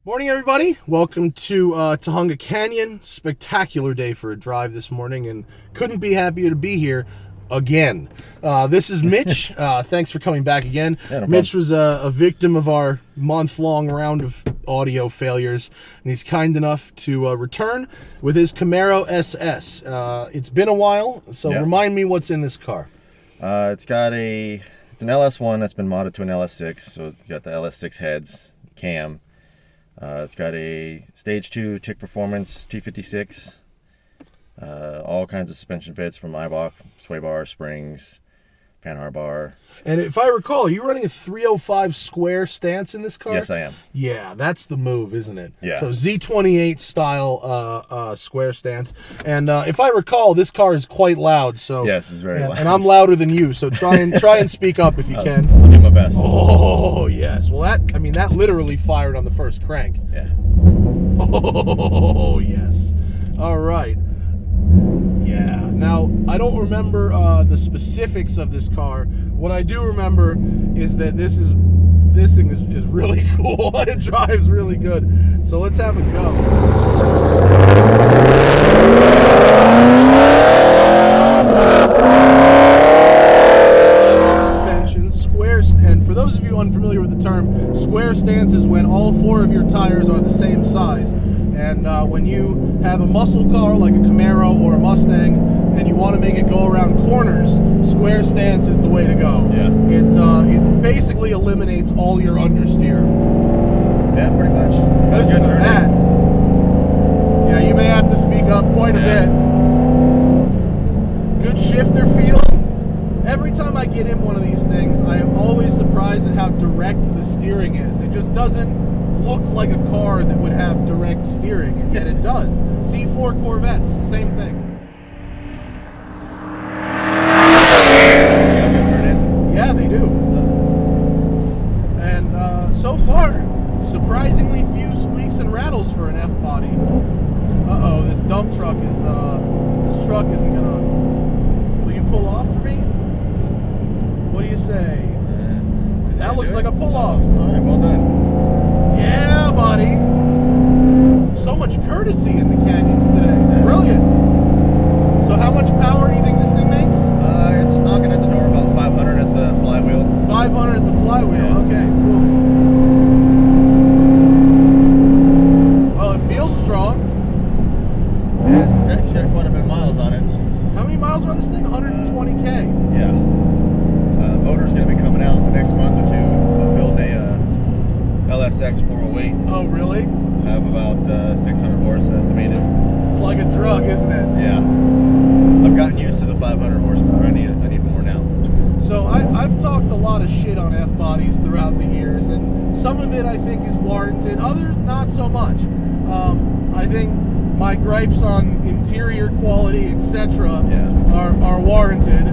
Morning, everybody. Welcome to Tahunga Canyon. Spectacular day for a drive this morning, and couldn't be happier to be here again. This is Mitch. Thanks for coming back again. Yeah, no Mitch was a victim of our month-long round of audio failures, and he's kind enough to return with his Camaro SS. It's been a while, so Remind me what's in this car. It's an LS1 that's been modded to an LS6, so you got the LS6 heads, cam. It's got a Stage 2 Tick Performance T56, all kinds of suspension bits from Eibach, sway bar, springs, panhard bar. And if I recall, you're running a 305 square stance in this car? Yes, I am. Yeah, that's the move, isn't it? Yeah. So Z28 style square stance. And if I recall, this car is quite loud. So yes, it's very loud. And I'm louder than you, so try and speak up if you can. I'll do my best. Oh, yes. Well, that literally fired on the first crank. Yeah. Oh, yes. All right. Yeah. Now, I don't remember the specifics of this car. What I do remember is that this thing is really cool. It drives really good. So let's have a go. Suspension, square, and for those of you unfamiliar with the term, square stance is when all four of your tires are the same size. And when you have a muscle car like a Camaro or a Mustang and you want to make it go around corners, square stance is the way to go. Yeah. It basically eliminates all your understeer. Yeah, pretty much. Listen to that. Yeah, you may have to speak up quite a bit. Good shifter feel. Every time I get in one of these things, I am always surprised at how direct the steering is. It just doesn't look like a car that would have direct steering, and yet it does. C4 Corvettes, same thing. Yeah, they do. And so far, surprisingly few squeaks and rattles for an F-Body. Uh-oh, this dump truck isn't gonna... Will you pull off for me? What do you say? That looks like a pull-off. All right, well done. Yeah, buddy. So much courtesy in the canyons today. It's brilliant. So how much power do you think this thing makes? It's knocking at the door about 500 at the flywheel. 500 at the flywheel. Yeah. Okay, cool. Well, it feels strong. Yeah, this has actually got quite a bit of miles on it. How many miles are on this thing? 120K. Yeah. Motor's going to be coming out in the next month or two. I'm building a LSX 408. Oh, really? Have about 600 horse estimated. It's like a drug, isn't it? Yeah. I've gotten used to the 500 horsepower. I need more now. So I've talked a lot of shit on F-Bodies throughout the years, and some of it I think is warranted, others not so much. I think my gripes on interior quality, etc., are warranted.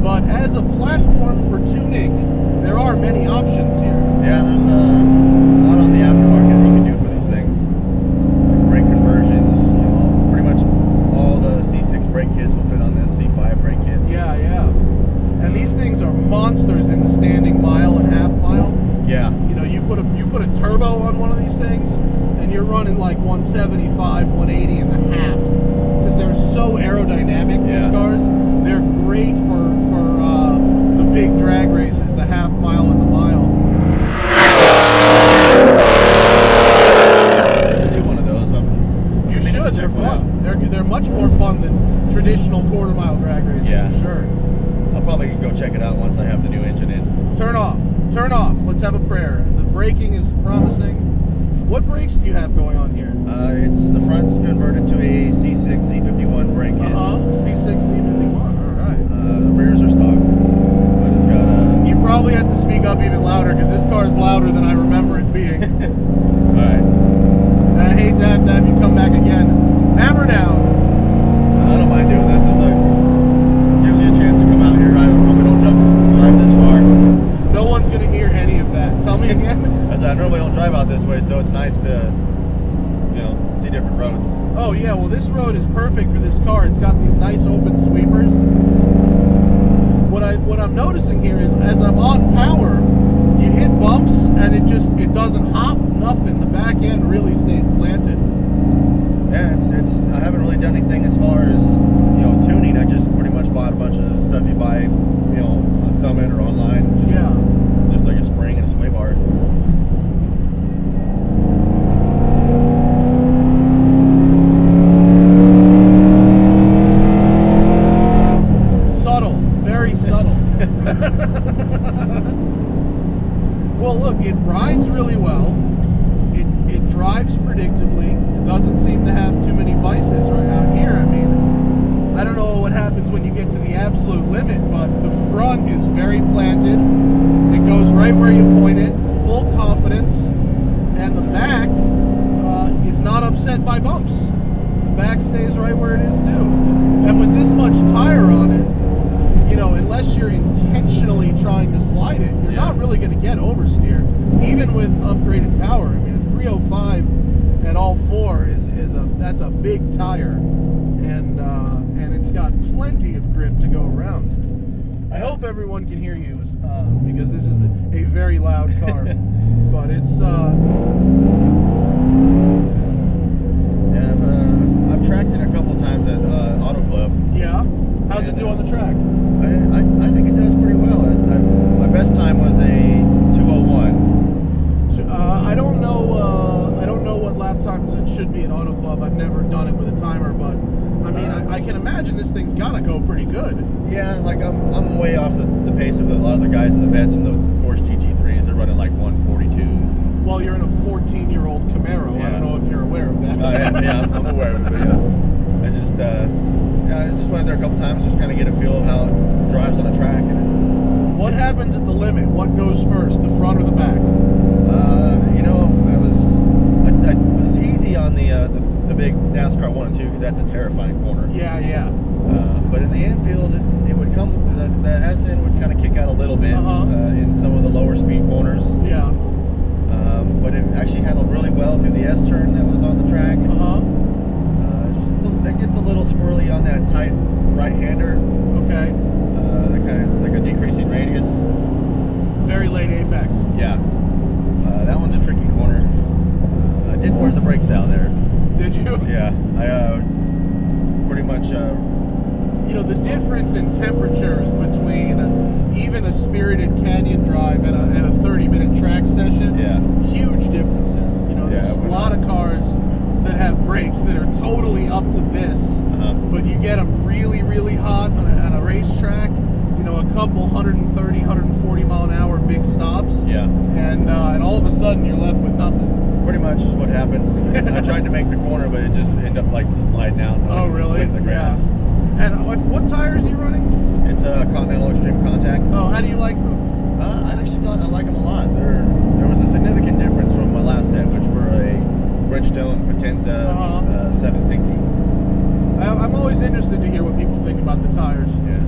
But as a platform for tuning, there are many options here. Yeah, there's a lot on the aftermarket you can do for these things. Like brake conversions, pretty much all the C6 brake kits will fit on this, C5 brake kits. Yeah. And these things are monsters in the standing mile and half mile. Yeah. You put a turbo on one of these things, and you're running like 175, 180 and a half. Because they're so aerodynamic, these cars. They're great for the big drag races, the half mile and the mile. To do one of those, you should. They're fun. They're much more fun than traditional quarter mile drag racing. Yeah. For sure. I'll probably go check it out once I have the new engine in. Turn off. Let's have a prayer. The braking is promising. What brakes do you have going on here? It's the front's converted to a C6 C51 brake kit. C6 C51. All right. The rears are stock, but it's got You probably have to speak up even louder because this car is louder than I remember it being. All right. And I hate to have you come back again. Hammer down. I don't mind doing this. It's like gives you a chance to come out here. I probably don't drive this far. No one's gonna hear any of that. Tell me again. As I normally don't drive out this way, so it's nice to, see different roads. Oh yeah, well this road is perfect for this car. It's got these nice open sweepers. What I'm noticing here is as I'm on power, you hit bumps and it doesn't hop, nothing. The back end really stays planted. Yeah, it's. I haven't really done anything as far as tuning. I just pretty much bought a bunch of stuff you buy, on Summit or online. Just like a spring and a sway bar. Subtle, very subtle. Well, look, it rides really well. It drives predictably. It doesn't seem to have too many vices right out here. I mean, I don't know what happens when you get to the absolute limit, but the front is very planted. It goes right where you point it, full confidence, and the back is not upset by bumps. The back stays right where it is too. And with this much tire on it, unless you're intentionally trying to slide it, you're not really going to get oversteer, even with upgraded power. I mean, a 305 at all four that's a big tire, and it's got plenty of grip to go around. I hope everyone can hear you because this is a very loud car, but it's. Yeah, I've tracked it a couple times at Auto Club. Yeah. How's it do on the track? I think it does pretty well. My best time was a 2:01. I don't know what lap times it should be at Auto Club. I've never done it with a timer, but I mean, I can imagine this thing's got to go pretty good. Yeah, like I'm way off the pace of a lot of the guys in the vets and the Porsche GT3s. They're running like 142s. Well, you're in a 14-year-old Camaro. Yeah. I don't know if you're aware of that. I'm aware of it. But I just went there a couple times, just kind of get a feel of how it drives on a track. What happens at the limit? What goes first, the front or the back? I was easy on the big NASCAR 1 and 2 because that's a terrifying corner. Yeah. But in the infield, it would come. The SN would kind of kick out a little bit in some of the lower speed corners. Yeah. But it actually handled really well through the S turn that was on the track. It gets a little squirrely on that tight right-hander. Okay. It's like a decreasing radius. Very late apex. Yeah. That one's a tricky corner. I did wear the brakes out there. Did you? Yeah. I pretty much. The difference in temperatures between even a spirited canyon drive and a 30-minute track session. Yeah. Huge differences. There's a lot of cars that have brakes that are totally up to this, but you get them really, really hot on a racetrack. A couple 130, 140 mile an hour big stops. Yeah. And all of a sudden you're left with nothing. Pretty much is what happened. I tried to make the corner, but it just ended up like sliding out. Oh, really? With the grass. Yeah. And what tires are you running? It's a Continental Extreme Contact. Oh, how do you like them? I actually like them a lot. There was a significant difference from my last set, which were a Bridgestone Potenza 760. I'm always interested to hear what people think about the tires. Yeah,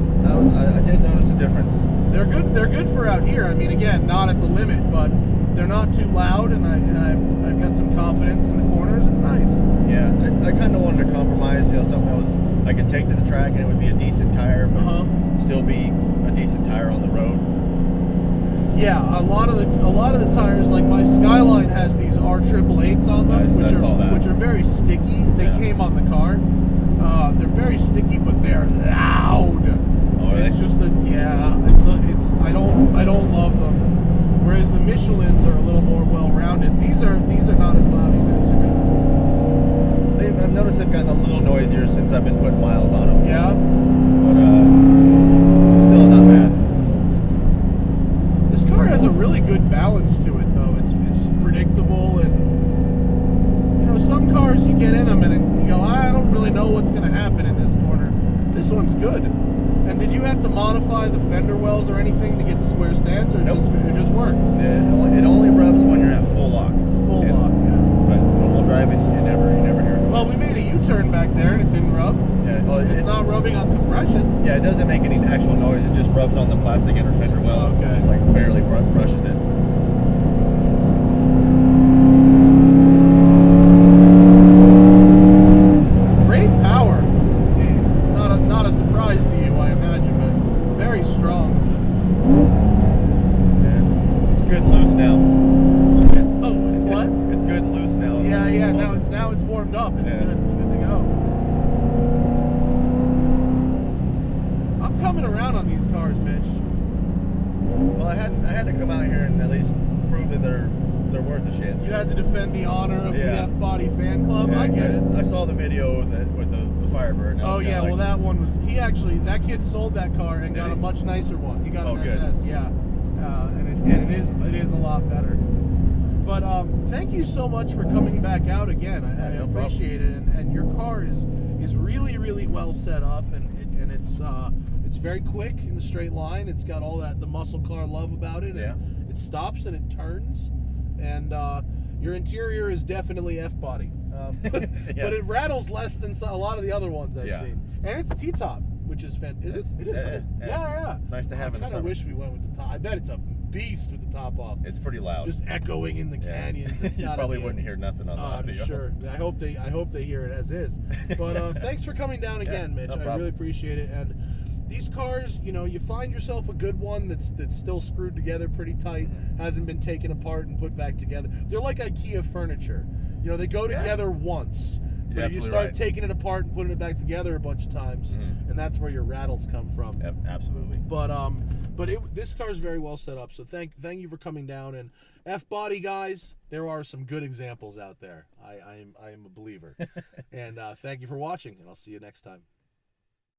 I did notice a difference. They're good. They're good for out here. I mean, again, not at the limit, but they're not too loud, and I've got some confidence in the corners. It's nice. Yeah, I kind of wanted to compromise. Something that was I could take to the track and it would be a decent tire, but still be a decent tire on the road. Yeah, a lot of the tires, like my Skyline has these R888s on them, which are very sticky. They came on the car. They're very sticky, but they're loud. Oh, really? It's just I don't love them. Whereas the Michelins are a little more well-rounded. These are not as loud either. I've noticed they've gotten a little noisier since I've been putting miles on them. Yeah. But still not bad. This car has a really good balance to it, though. It's predictable, and some cars you get in them and you go, I don't really know what's going to happen in this corner. This one's good. And did you have to modify the fender wells or anything to get the square stance, or it just works? It only rubs when you're at full lock. Full lock, yeah. But normal driving, you never hear it. Well, we made a U-turn back there and it didn't rub. Yeah, well, it's not rubbing on compression. Yeah, it doesn't make any actual noise. It just rubs on the plastic inner fender well. Okay. Just like barely brushes it. Great power. Not a surprise to you, I imagine, but very strong. Yeah, it's good. Yeah. Now it's warmed up. It's good to go. I'm coming around on these cars, Mitch. Well, I had to come out here and at least prove that they're worth a shit. You had to defend the honor of the F-Body fan club. Yeah, I get it. I saw the video with the Firebird. Oh yeah, well that one was. That kid sold that car and got a much nicer one. He got an SS, yeah, and it is a lot better. But thank you so much for coming back out again. I appreciate it, and your car is really well set up, and it's very quick in the straight line. It's got all the muscle car love about it. And it stops and it turns, and your interior is definitely F-Body. But it rattles less than a lot of the other ones I've seen. And it's T-top, which is fantastic. It is. Yeah. Nice to have in the I kind of wish we went with the top. I bet it's a beast with the top off. It's pretty loud. Just echoing in the canyons. It's you probably wouldn't hear nothing on the audio. I'm sure. I hope they hear it as is. But thanks for coming down again, Mitch. I really appreciate it. And these cars, you find yourself a good one that's still screwed together pretty tight, hasn't been taken apart and put back together. They're like IKEA furniture. They go together once. But if you start taking it apart and putting it back together a bunch of times, and that's where your rattles come from. Yep, absolutely. But this car is very well set up. So thank you for coming down. And F-Body guys, there are some good examples out there. I am a believer. And thank you for watching, and I'll see you next time.